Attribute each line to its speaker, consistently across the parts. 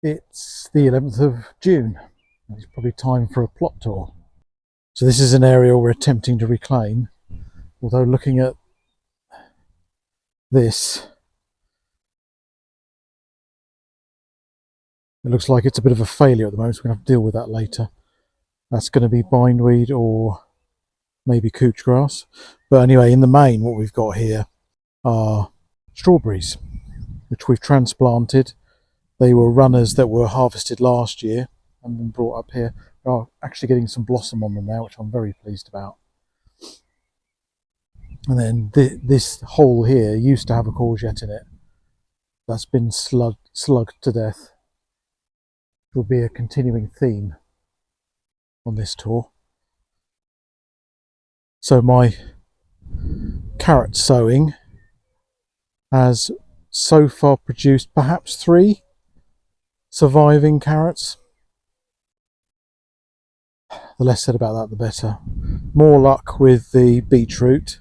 Speaker 1: It's the 11th of June. It's probably time for a plot tour. So this is an area we're attempting to reclaim, although looking at this, it looks like it's a bit of a failure at the moment, so we're going to have to deal with that later. That's going to be bindweed or maybe couch grass. But anyway, in the main, what we've got here are strawberries, which we've transplanted. They were runners that were harvested last year and been brought up here. We are actually getting some blossom on them now, which I'm very pleased about. And then this hole here used to have a courgette in it. That's been slugged to death. It will be a continuing theme on this tour. So my carrot sowing has so far produced perhaps 3 surviving carrots. The less said about that, the better. More luck with the beetroot.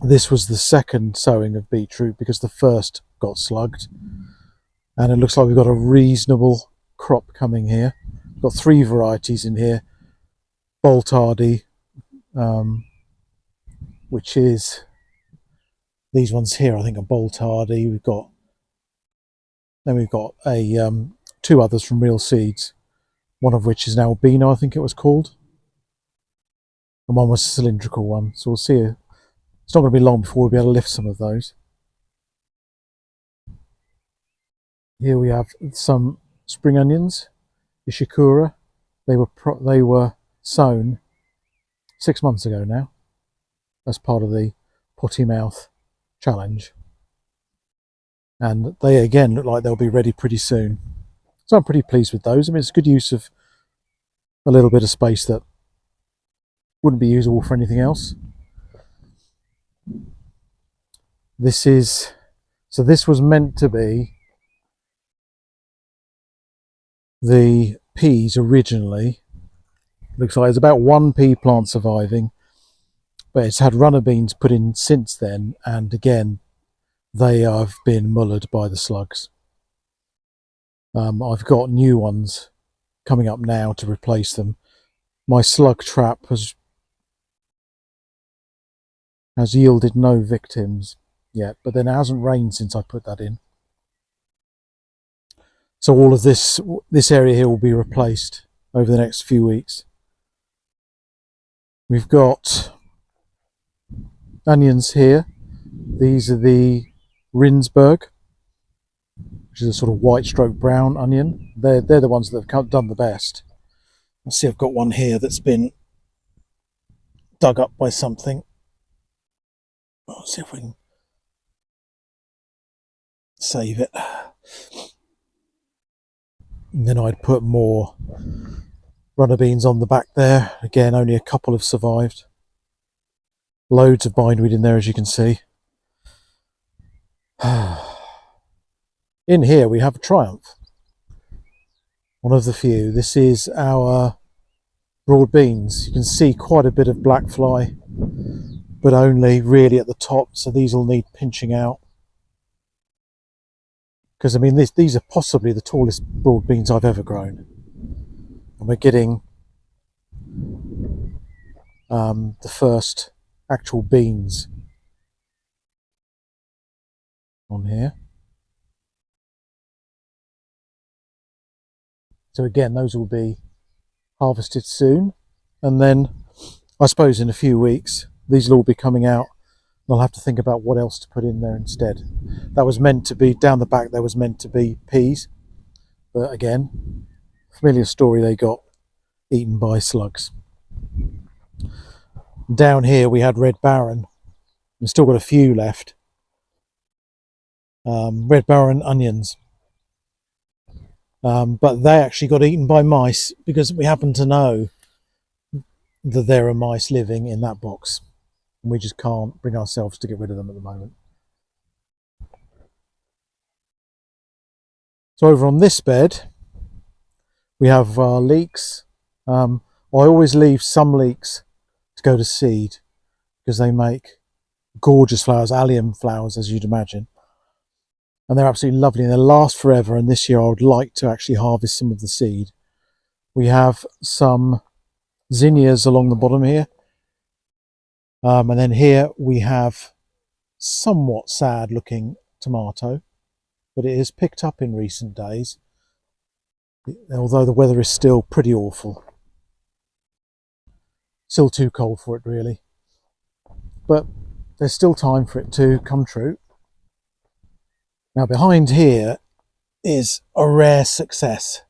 Speaker 1: This was the second sowing of beetroot because the first got slugged. And it looks like we've got a reasonable crop coming here. We've got 3 varieties in here. Boltardy, which is these ones here, I think, are Boltardy. We've got a 2 others from Real Seeds, one of which is an albino, I think it was called, and one was a cylindrical one. So we'll see. It's not going to be long before we'll be able to lift some of those. Here we have some spring onions, Ishikura. They were sown 6 months ago now. That's part of the potty mouth challenge. And they again look like they'll be ready pretty soon. So I'm pretty pleased with those. I mean, it's good use of a little bit of space that wouldn't be usable for anything else. This was meant to be the peas originally. Looks like there's about 1 pea plant surviving, but it's had runner beans put in since then, and again they have been mullered by the slugs. I've got new ones coming up now to replace them. My slug trap has yielded no victims yet, but then it hasn't rained since I put that in. So all of this area here will be replaced over the next few weeks. We've got onions here. These are the Rinsberg, which is a sort of white stroke brown onion. They're the ones that have done the best. Let's see, I've got one here that's been dug up by something. Let's see if we can save it. And then I'd put more runner beans on the back there. Again, only a couple have survived. Loads of bindweed in there, as you can see. In here we have a Triumph, one of the few. This is our broad beans. You can see quite a bit of black fly, but only really at the top, so these will need pinching out. Because I mean, these are possibly the tallest broad beans I've ever grown. And we're getting the first actual beans on here. So again, those will be harvested soon, and then I suppose in a few weeks these will all be coming out. I'll have to think about what else to put in there instead. That was meant to be, down the back there was meant to be peas, but again, familiar story, they got eaten by slugs. Down here we had Red Baron. We've still got a few left. Red Baron onions. But they actually got eaten by mice because we happen to know that there are mice living in that box. And we just can't bring ourselves to get rid of them at the moment. So over on this bed, we have our leeks. I always leave some leeks to go to seed because they make gorgeous flowers, allium flowers, as you'd imagine. and they're absolutely lovely and they last forever. And this year I would like to actually harvest some of the seed. We have some zinnias along the bottom here, and then here we have somewhat sad looking tomato, but it has picked up in recent days, although the weather is still pretty awful. Still too cold for it really, but there's still time for it to come true. Now behind here is a rare success.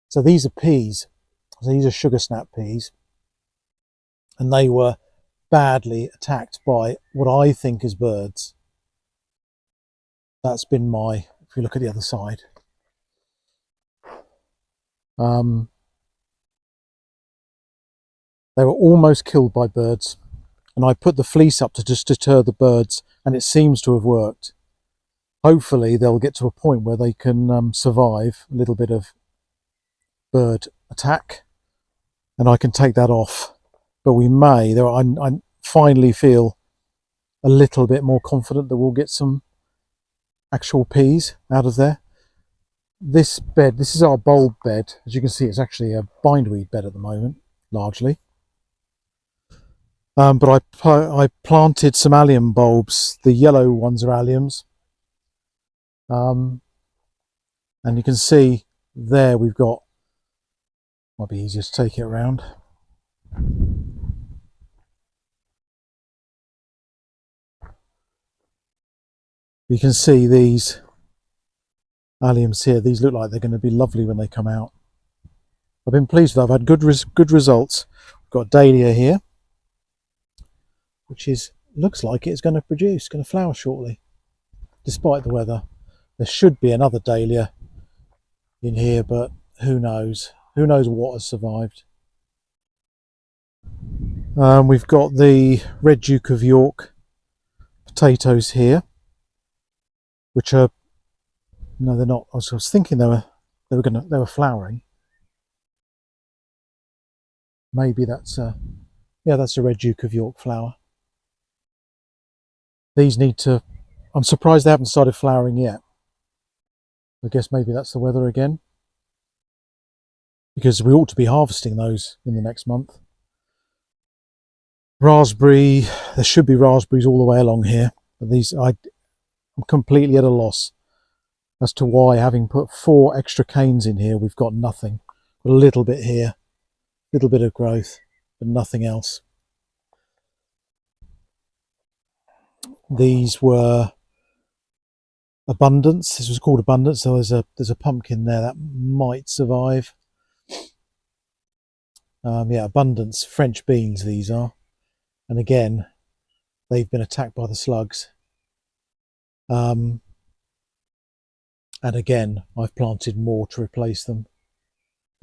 Speaker 1: So these are peas. So these are sugar snap peas, and they were badly attacked by what I think is birds. That's been my, if you look at the other side. They were almost killed by birds, and I put the fleece up to just deter the birds, and it seems to have worked. Hopefully they'll get to a point where they can survive a little bit of bird attack, and I can take that off. But we may, I finally feel a little bit more confident that we'll get some actual peas out of there. This bed, this is our bulb bed. As you can see, it's actually a bindweed bed at the moment, largely. But I planted some allium bulbs. The yellow ones are alliums. And you can see there we've got, might be easier to take it around. You can see these alliums here. These look like they're going to be lovely when they come out. I've been pleased with that. I've had good results. We've got dahlia here, which looks like it's going to produce, going to flower shortly, despite the weather. There should be another dahlia in here, but who knows? Who knows what has survived? We've got the Red Duke of York potatoes here, which are, no, they're not. I was thinking they were flowering. Maybe that's yeah, that's a Red Duke of York flower. These need to, I'm surprised they haven't started flowering yet. I guess maybe that's the weather again, because we ought to be harvesting those in the next month. Raspberry, there should be raspberries all the way along here, but these, I'm completely at a loss as to why, having put 4 extra canes in here, we've got nothing. Got a little bit here, a little bit of growth, but nothing else. These were Abundance. This was called Abundance. So there's a pumpkin there that might survive. Yeah, Abundance French beans these are, and again they've been attacked by the slugs. And again I've planted more to replace them.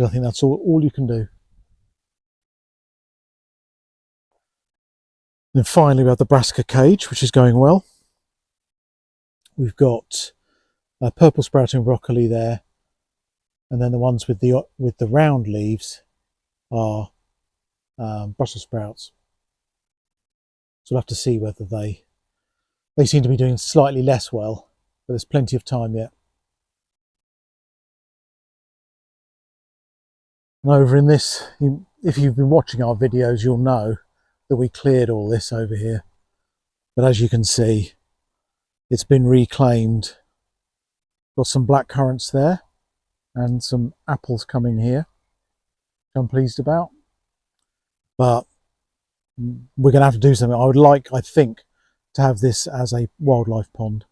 Speaker 1: I think that's all you can do. And finally we have the brassica cage, which is going well. We've got purple sprouting broccoli there, and then the ones with the round leaves are Brussels sprouts. So we'll have to see whether they seem to be doing slightly less well, but there's plenty of time yet. And over in this, if you've been watching our videos, you'll know that we cleared all this over here. But as you can see, it's been reclaimed. Got some black currants there and some apples coming here, which I'm pleased about. But we're going to have to do something. I would like, I think, to have this as a wildlife pond.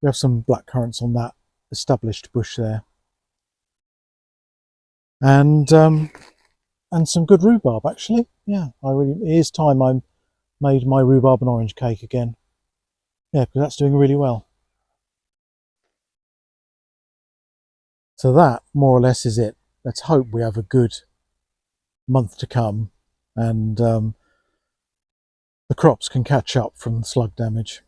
Speaker 1: We have some black currants on that established bush there. And some good rhubarb, actually. Yeah, it is time I made my rhubarb and orange cake again. Yeah, because that's doing really well. So that, more or less, is it. Let's hope we have a good month to come, and the crops can catch up from slug damage.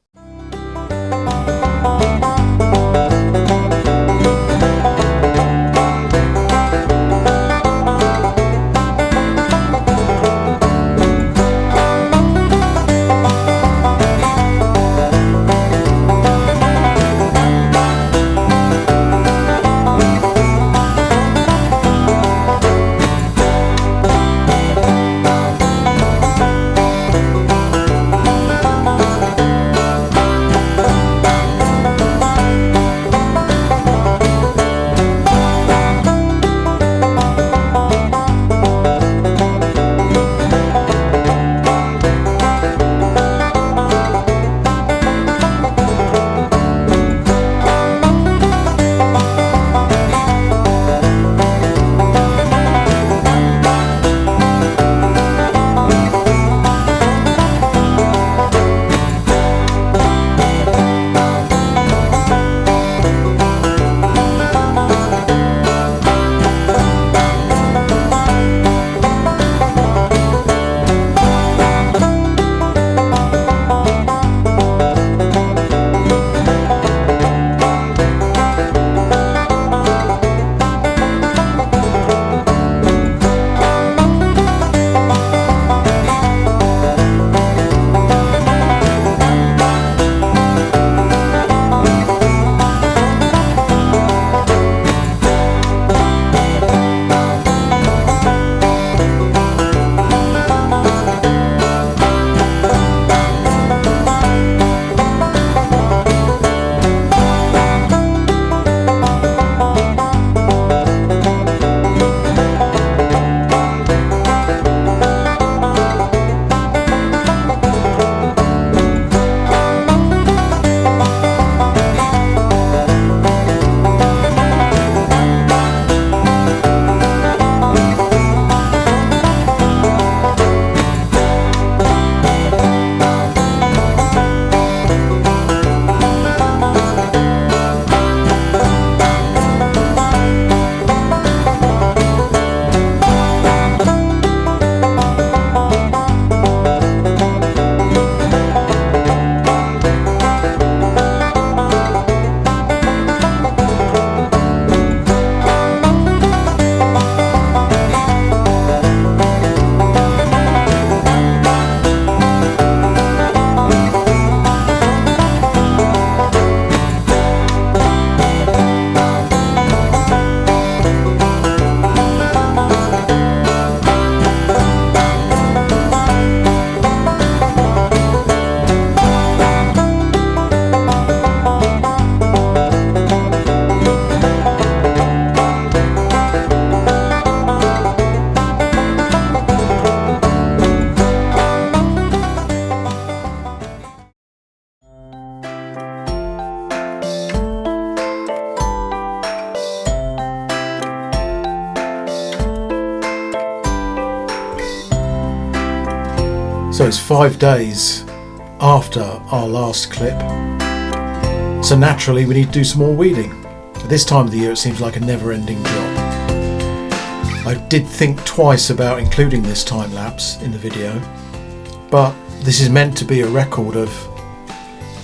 Speaker 1: So it's 5 days after our last clip, so naturally we need to do some more weeding. At this time of the year it seems like a never-ending job. I did think twice about including this time lapse in the video, but this is meant to be a record of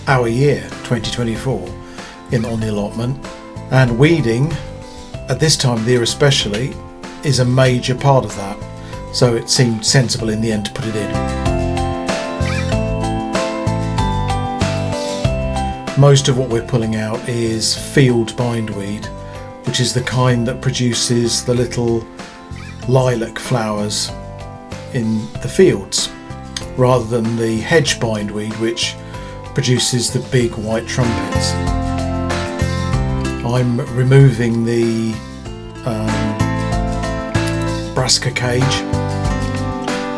Speaker 1: our year 2024 on the allotment, and weeding at this time of the year especially is a major part of that, so it seemed sensible in the end to put it in. Most of what we're pulling out is field bindweed, which is the kind that produces the little lilac flowers in the fields, rather than the hedge bindweed which produces the big white trumpets. I'm removing the brassica cage,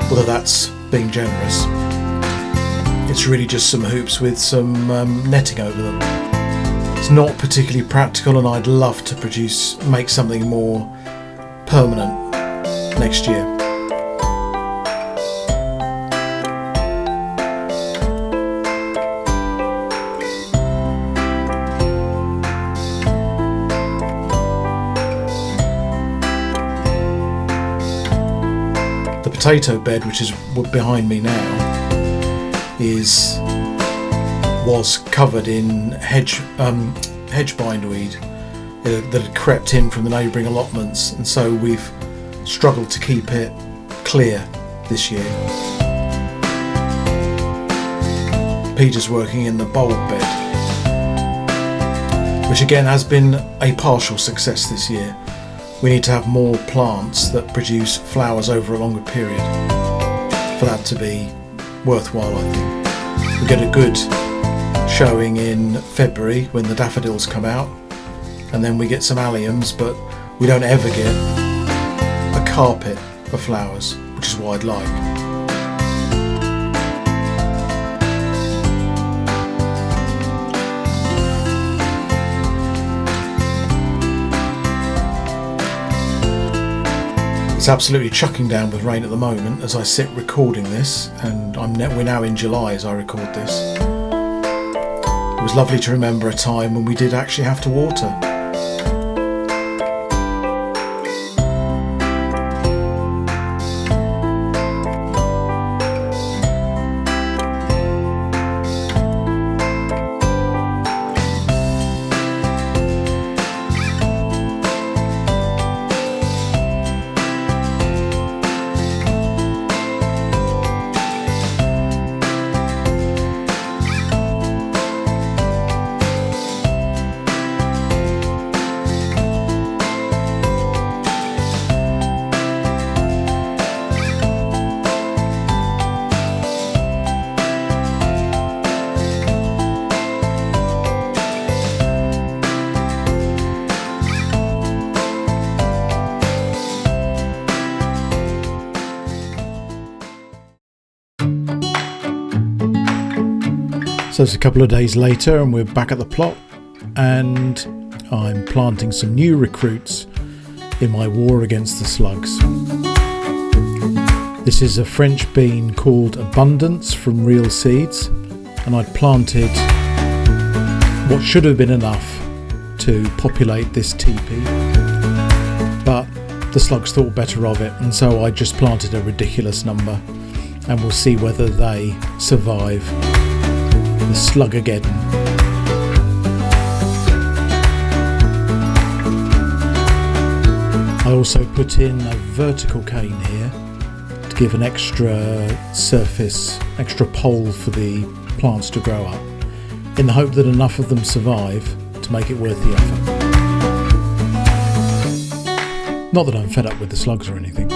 Speaker 1: although that's being generous. It's really just some hoops with some netting over them. It's not particularly practical, and I'd love to make something more permanent next year. The potato bed, which is behind me now, was covered in hedge bindweed that had crept in from the neighbouring allotments, and so we've struggled to keep it clear this year. Peter's working in the bulb bed, which again has been a partial success this year. We need to have more plants that produce flowers over a longer period for that to be worthwhile, I think. We get a good showing in February when the daffodils come out, and then we get some alliums, but we don't ever get a carpet of flowers, which is what I'd like. It's absolutely chucking down with rain at the moment as I sit recording this, and we're now in July as I record this. It was lovely to remember a time when we did actually have to water. So it's a couple of days later and we're back at the plot, and I'm planting some new recruits in my war against the slugs. This is a French bean called Abundance from Real Seeds, and I'd planted what should have been enough to populate this teepee, but the slugs thought better of it, and so I just planted a ridiculous number, and we'll see whether they survive the Slugageddon. I also put in a vertical cane here to give an extra surface, extra pole for the plants to grow up, in the hope that enough of them survive to make it worth the effort. Not that I'm fed up with the slugs or anything.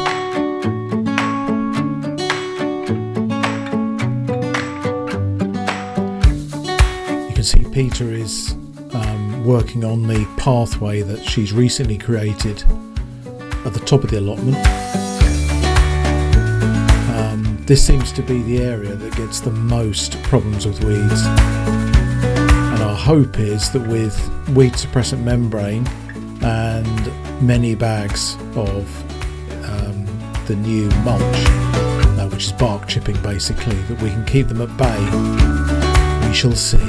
Speaker 1: You can see Peter is working on the pathway that she's recently created at the top of the allotment. This seems to be the area that gets the most problems with weeds, and our hope is that with weed suppressant membrane and many bags of the new mulch, which which is bark chipping basically, that we can keep them at bay. We shall see.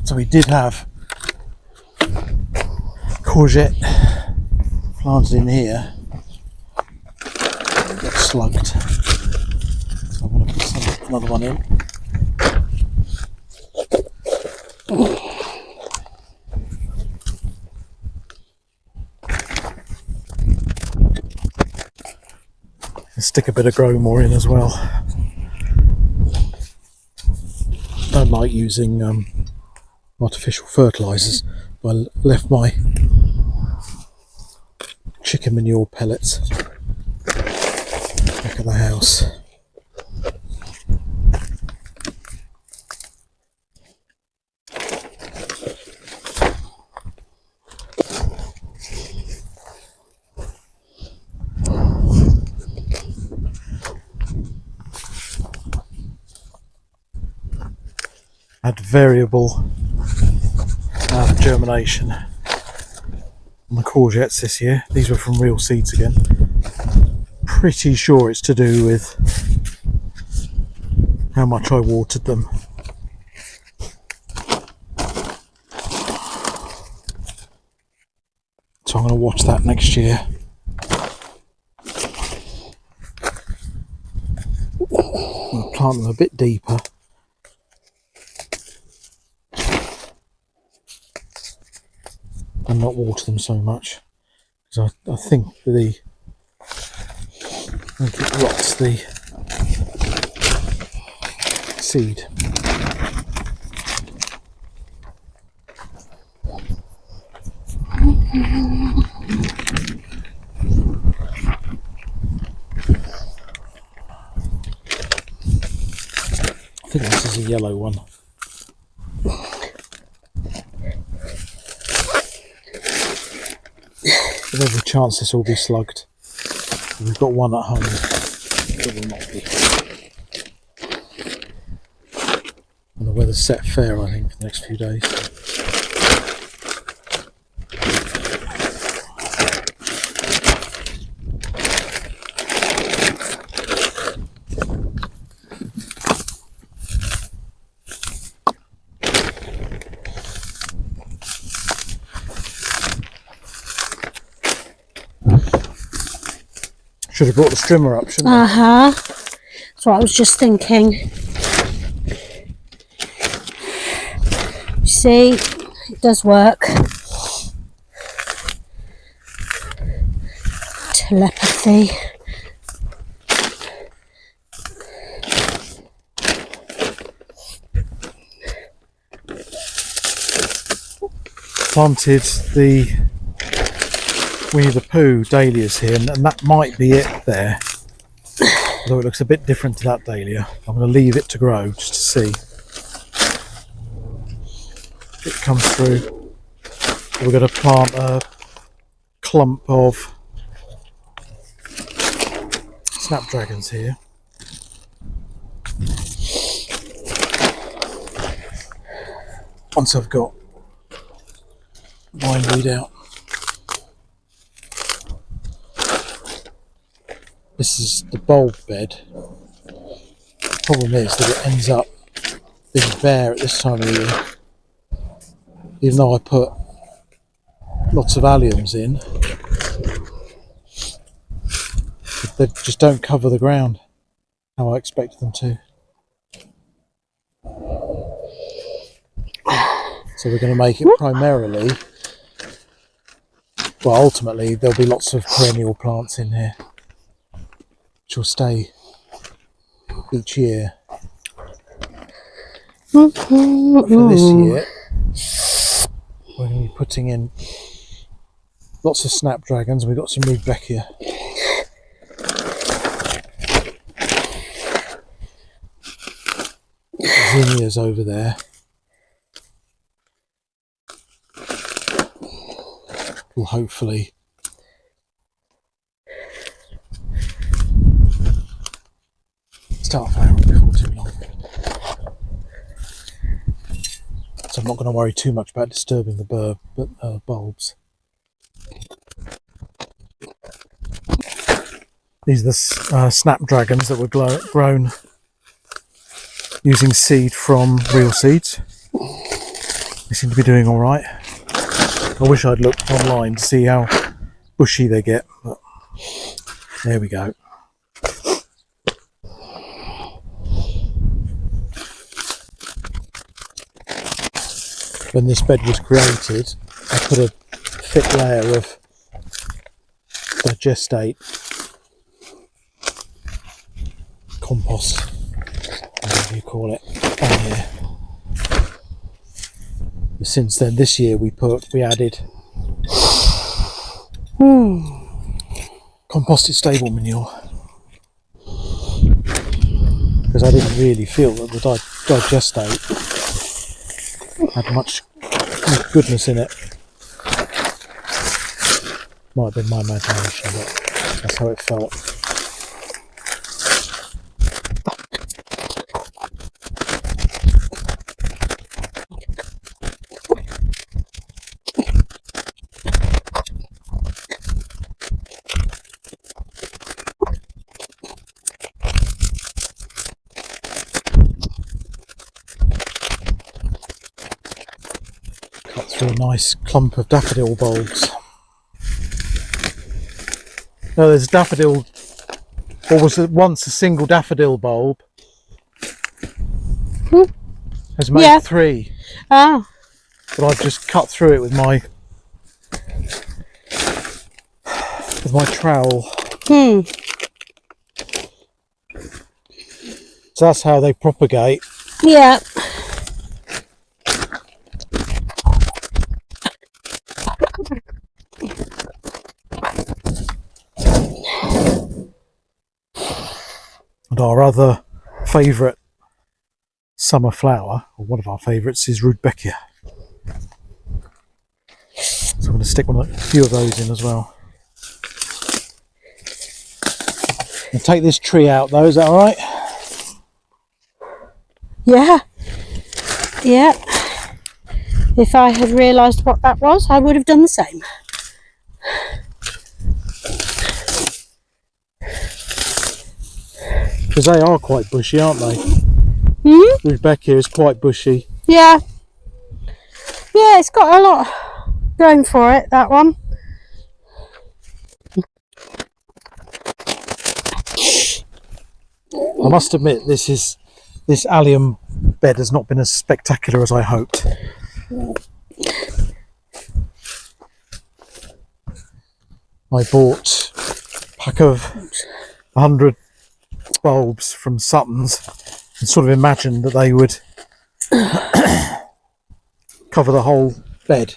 Speaker 1: So we did have courgette planted in here, got slugged, so I'm going to put another one in. And stick a bit of grow more in as well. Don't like using artificial fertilisers, but I left my chicken manure pellets back at the house. Had variable germination on the courgettes this year. These were from real seeds again. Pretty sure it's to do with how much I watered them. So I'm going to watch that next year. I'm going to plant them a bit deeper. And not water them so much, because I think it rots the seed. I think this is a yellow one. There's every chance this will be slugged. We've got one at home that will not be. And the weather's set fair, I think, for the next few days. Should have brought the strimmer up, shouldn't I?
Speaker 2: That's what I was just thinking. See, it does work. Telepathy.
Speaker 1: Planted the Winnie the Pooh dahlias here, and that might be it there, although it looks a bit different to that dahlia. I'm going to leave it to grow just to see if it comes through. We're going to plant a clump of snapdragons here. Once I've got bindweed out. This is the bulb bed. The problem is that it ends up being bare at this time of year. Even though I put lots of alliums in, they just don't cover the ground how I expected them to. So we're going to make it primarily, well, ultimately there'll be lots of perennial plants in here. which will stay each year.
Speaker 2: For
Speaker 1: For this year, we're going to be putting in lots of snapdragons. We've got some Rudbeckia. Zinnias over there. Will hopefully start flowering before too long. So I'm not going to worry too much about disturbing the bulbs. These are the snapdragons that were grown using seed from real seeds. They seem to be doing all right. I wish I'd looked online to see how bushy they get, but there we go. When this bed was created, I put a thick layer of digestate compost, whatever you call it, on here. Since then, this year we added composted stable manure, because I didn't really feel that the digestate had much goodness in it. Might have been my imagination, but that's how it felt. A nice clump of daffodil bulbs. No, there's a daffodil, or was it once a single daffodil bulb? Has made 3.
Speaker 2: Ah.
Speaker 1: But I've just cut through it with my trowel. So that's how they propagate.
Speaker 2: Yeah. And our other favourite summer flower, or one of our favourites, is Rudbeckia. So I'm going to stick a few of those in as well. And take this tree out though, is that alright? Yeah. Yeah. If I had realised what that was, I would have done the same.
Speaker 1: Because they are quite bushy, aren't they? Rudbeckia is quite bushy.
Speaker 2: Yeah. Yeah, it's got a lot going for it, that one.
Speaker 1: I must admit, this allium bed has not been as spectacular as I hoped. I bought a pack of 100 bulbs from Sutton's and sort of imagined that they would cover the whole bed,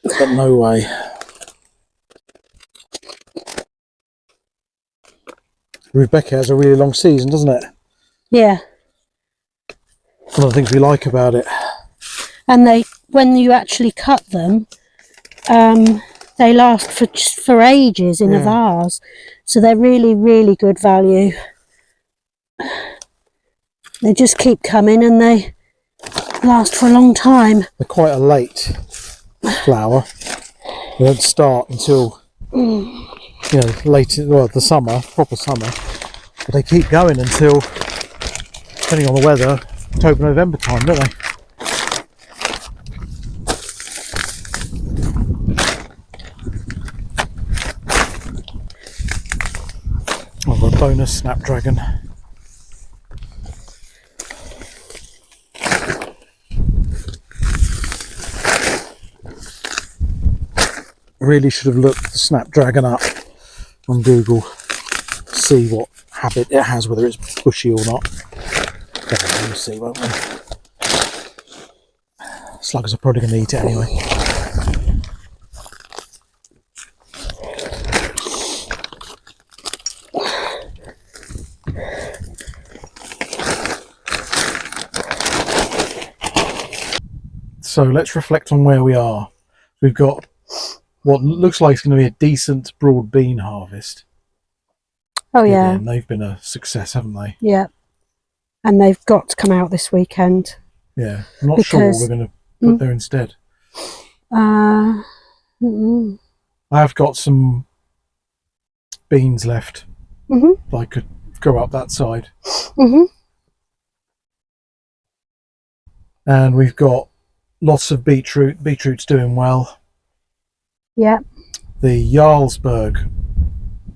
Speaker 1: but no way. Rudbeckia has a really long season, doesn't it?
Speaker 2: Yeah.
Speaker 1: One of the things we like about it.
Speaker 2: And when you actually cut them, they last for ages in a vase, so they're really, really good value. They just keep coming and they last for a long time. They're
Speaker 1: quite a late flower. They don't start until late, the summer, proper summer. But they keep going until, depending on the weather, October, November time, don't they? I've got a bonus snapdragon. Really should have looked the snapdragon up on Google. see what habit it has, whether it's bushy or not. We'll see, won't we? Slugs are probably going to eat it anyway. So let's reflect on where we are. We've got what looks like it's going to be a decent broad bean harvest.
Speaker 2: Oh yeah.
Speaker 1: Again, they've been a success, haven't they?
Speaker 2: Yeah. And they've got to come out this weekend.
Speaker 1: Yeah. I'm not sure what we're going to put there instead. I have got some beans left. I could go up that side. And we've got lots of beetroot. Beetroot's doing well.
Speaker 2: Yeah.
Speaker 1: The Jarlsberg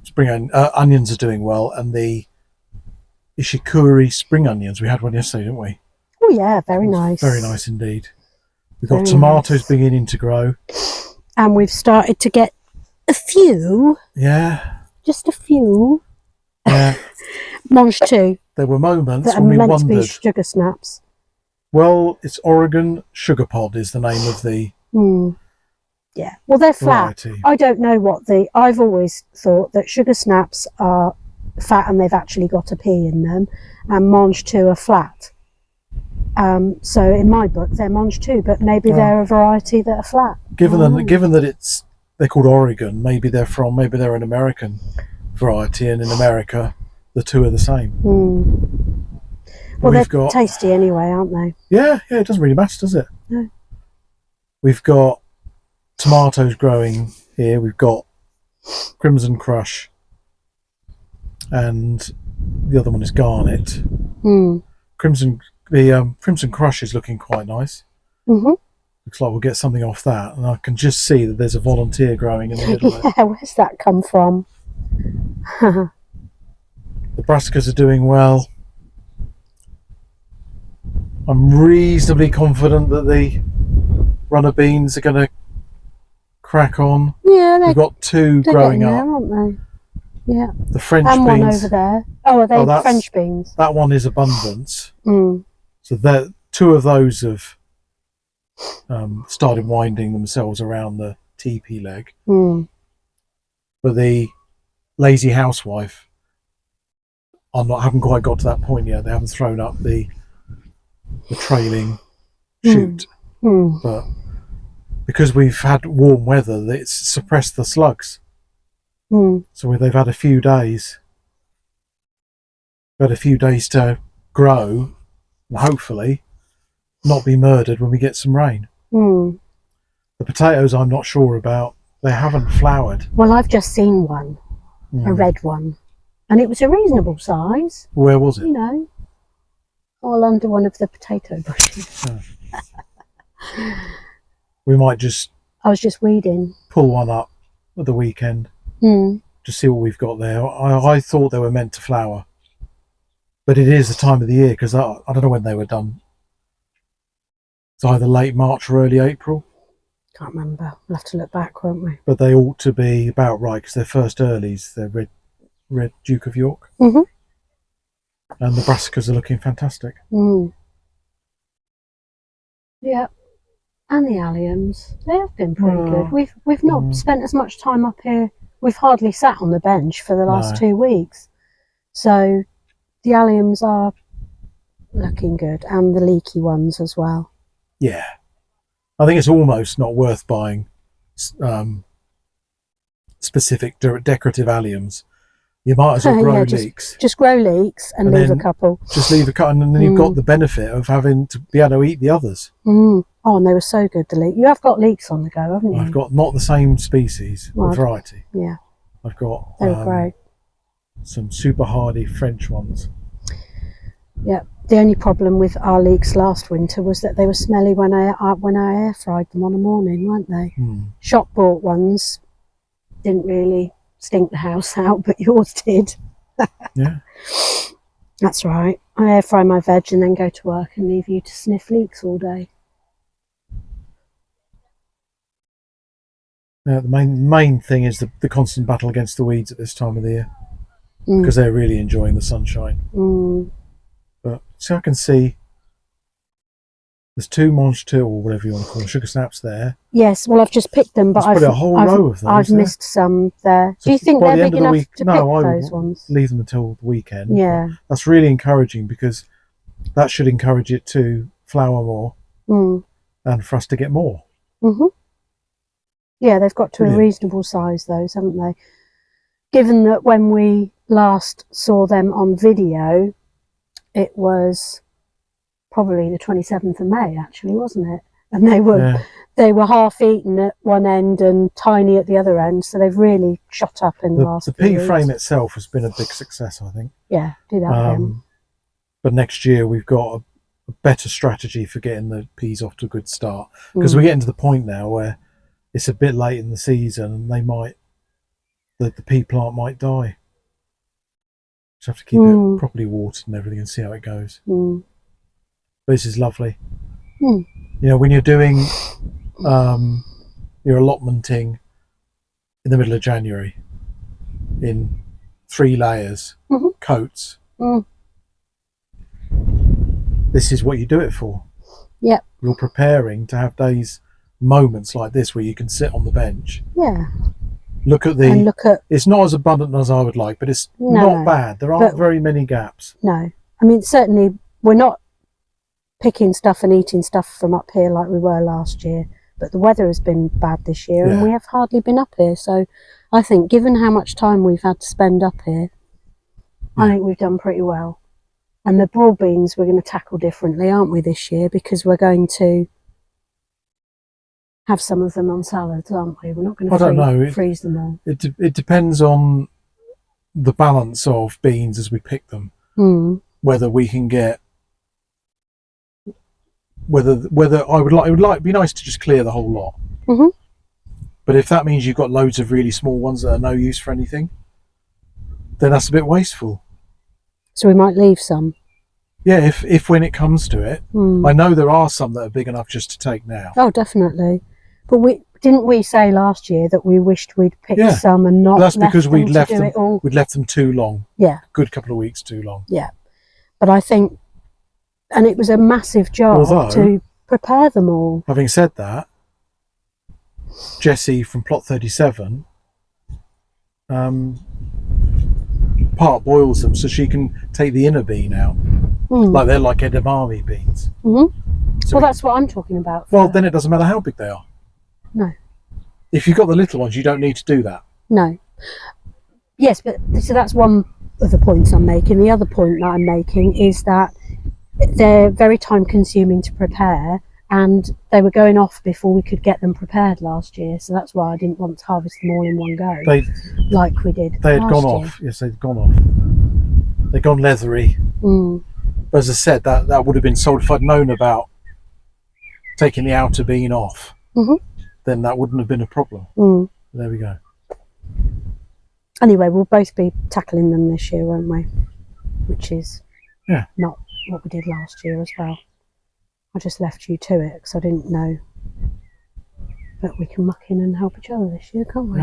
Speaker 1: spring onions are doing well, and the Ishikuri spring onions, we had one yesterday, didn't we?
Speaker 2: Oh yeah, very nice.
Speaker 1: Very nice indeed. We've got tomatoes beginning to grow.
Speaker 2: And we've started to get a few.
Speaker 1: Yeah.
Speaker 2: Just a few.
Speaker 1: Yeah.
Speaker 2: Mange two.
Speaker 1: There were moments
Speaker 2: that
Speaker 1: when we
Speaker 2: meant
Speaker 1: wondered.
Speaker 2: to be sugar snaps.
Speaker 1: Well, it's Oregon Sugar Pod is the name of the
Speaker 2: yeah. Well, they're flat.
Speaker 1: variety.
Speaker 2: I don't know what I've always thought that sugar snaps are fat and they've actually got a P in them, and Mange 2 are flat. So in my book, they're Mange 2, but maybe they're a variety that are flat.
Speaker 1: Given that they're called Oregon, maybe they're an American variety, and in America, the two are the same.
Speaker 2: Well, they're tasty anyway, aren't they?
Speaker 1: Yeah, it doesn't really matter, does it?
Speaker 2: No.
Speaker 1: We've got tomatoes growing here. We've got Crimson Crush, and the other one is Garnet. Crimson Crush is looking quite nice. Looks like we'll get something off that, and I can just see that there's a volunteer growing in the middle.
Speaker 2: Yeah, where's that come from?
Speaker 1: The brassicas are doing well. I'm reasonably confident that the runner beans are going to crack on. Yeah, we've got two growing up,
Speaker 2: aren't they? Yeah.
Speaker 1: The French
Speaker 2: and
Speaker 1: beans.
Speaker 2: One over there. Oh, are they French beans?
Speaker 1: That one is Abundance. So two of those have started winding themselves around the teepee leg. But the Lazy Housewife, haven't quite got to that point yet. They haven't thrown up the trailing shoot. But because we've had warm weather, it's suppressed the slugs. So they've had a few days. To grow and hopefully not be murdered when we get some rain. The potatoes I'm not sure about. They haven't flowered.
Speaker 2: Well, I've just seen one, a red one, and it was a reasonable size.
Speaker 1: Where was it?
Speaker 2: You know, all under one of the potato bushes.
Speaker 1: We might just...
Speaker 2: I was just weeding.
Speaker 1: Pull one up at the weekend. To see what we've got there. I thought they were meant to flower. But it is the time of the year, because I don't know when they were done. It's either late March or early April.
Speaker 2: Can't remember. We'll have to look back, won't we?
Speaker 1: But they ought to be about right, because they're first earlies. They're red Duke of York. And the brassicas are looking fantastic.
Speaker 2: Yeah. And the alliums. They have been pretty good. We've not spent as much time up here. We've hardly sat on the bench for the last 2 weeks. So the alliums are looking good, and the leaky ones as well.
Speaker 1: Yeah. I think it's almost not worth buying specific decorative alliums. You might as well grow leeks.
Speaker 2: Just grow leeks and leave a couple.
Speaker 1: Just leave a couple, and then you've got the benefit of having to be able to eat the others.
Speaker 2: Oh, and they were so good, the leek. You have got leeks on the go, haven't you?
Speaker 1: I've got not the same species, or variety.
Speaker 2: Yeah.
Speaker 1: I've got
Speaker 2: great.
Speaker 1: Some super hardy French ones.
Speaker 2: Yeah. The only problem with our leeks last winter was that they were smelly when I air fried them on a morning, weren't they? Shop bought ones didn't really stink the house out, but yours did.
Speaker 1: Yeah.
Speaker 2: That's right. I air fry my veg and then go to work and leave you to sniff leeks all day.
Speaker 1: The main thing is the constant battle against the weeds at this time of the year. because they're really enjoying the sunshine. But so I can see there's 2 Monge or whatever you want to call them, sugar snaps there.
Speaker 2: Yes, well, I've just picked them, but
Speaker 1: I've a whole row of those.
Speaker 2: I've missed some there.
Speaker 1: So
Speaker 2: do you think they're big enough to pick
Speaker 1: I
Speaker 2: those ones?
Speaker 1: Leave them until the weekend.
Speaker 2: Yeah,
Speaker 1: that's really encouraging because that should encourage it to flower more and for us to get more.
Speaker 2: Yeah, they've got to a reasonable size, those, haven't they? Given that when we last saw them on video, it was probably the 27th of May, actually, wasn't it? And they were half eaten at one end and tiny at the other end, so they've really shot up in the last
Speaker 1: The
Speaker 2: few
Speaker 1: pea
Speaker 2: weeks.
Speaker 1: frame itself has been a big success, I think.
Speaker 2: Yeah, do that again.
Speaker 1: But next year we've got a better strategy for getting the peas off to a good start, because we're getting to the point now where it's a bit late in the season and the pea plant might die. Just have to keep it properly watered and everything and see how it goes. But this is lovely. You know, when you're doing your allotmenting in the middle of January in 3 layers, coats, this is what you do it for.
Speaker 2: Yep.
Speaker 1: You're preparing to have moments like this where you can sit on the bench.
Speaker 2: Yeah.
Speaker 1: Look at it's not as abundant as I would like, but it's not bad. There aren't very many gaps.
Speaker 2: No. I mean, certainly we're not picking stuff and eating stuff from up here like we were last year, but the weather has been bad this year and we have hardly been up here. So I think given how much time we've had to spend up here, I think we've done pretty well. And the broad beans we're going to tackle differently, aren't we, this year? Because we're going to have some of them on salads, aren't we? We're not going to freeze them all.
Speaker 1: It depends on the balance of beans as we pick them. Whether we can get whether it would be nice to just clear the whole lot. But if that means you've got loads of really small ones that are no use for anything, then that's a bit wasteful.
Speaker 2: So we might leave some.
Speaker 1: Yeah, if when it comes to it, I know there are some that are big enough just to take now.
Speaker 2: Oh, definitely. But didn't we say last year that we wished we'd picked some and not?
Speaker 1: That's because we'd left them too long.
Speaker 2: Yeah,
Speaker 1: a good couple of weeks too long.
Speaker 2: Yeah, but I think, and it was a massive job to prepare them all.
Speaker 1: Having said that, Jessie from plot 37 part boils them so she can take the inner bean out. Like they're like edamame beans.
Speaker 2: So that's what I'm talking about.
Speaker 1: Well, then it doesn't matter how big they are.
Speaker 2: No.
Speaker 1: If you've got the little ones, you don't need to do that.
Speaker 2: No. Yes, but so that's one of the points I'm making. The other point that I'm making is that they're very time consuming to prepare, and they were going off before we could get them prepared last year. So that's why I didn't want to harvest them all in one go, like we did.
Speaker 1: They had gone off. Yes, they'd gone off. They'd gone leathery. But as I said, that would have been sold if I'd known about taking the outer bean off. Then that wouldn't have been a problem. There we go.
Speaker 2: Anyway, we'll both be tackling them this year, won't we? Which is not what we did last year as well. I just left you to it because I didn't know that we can muck in and help each other this year, can't we?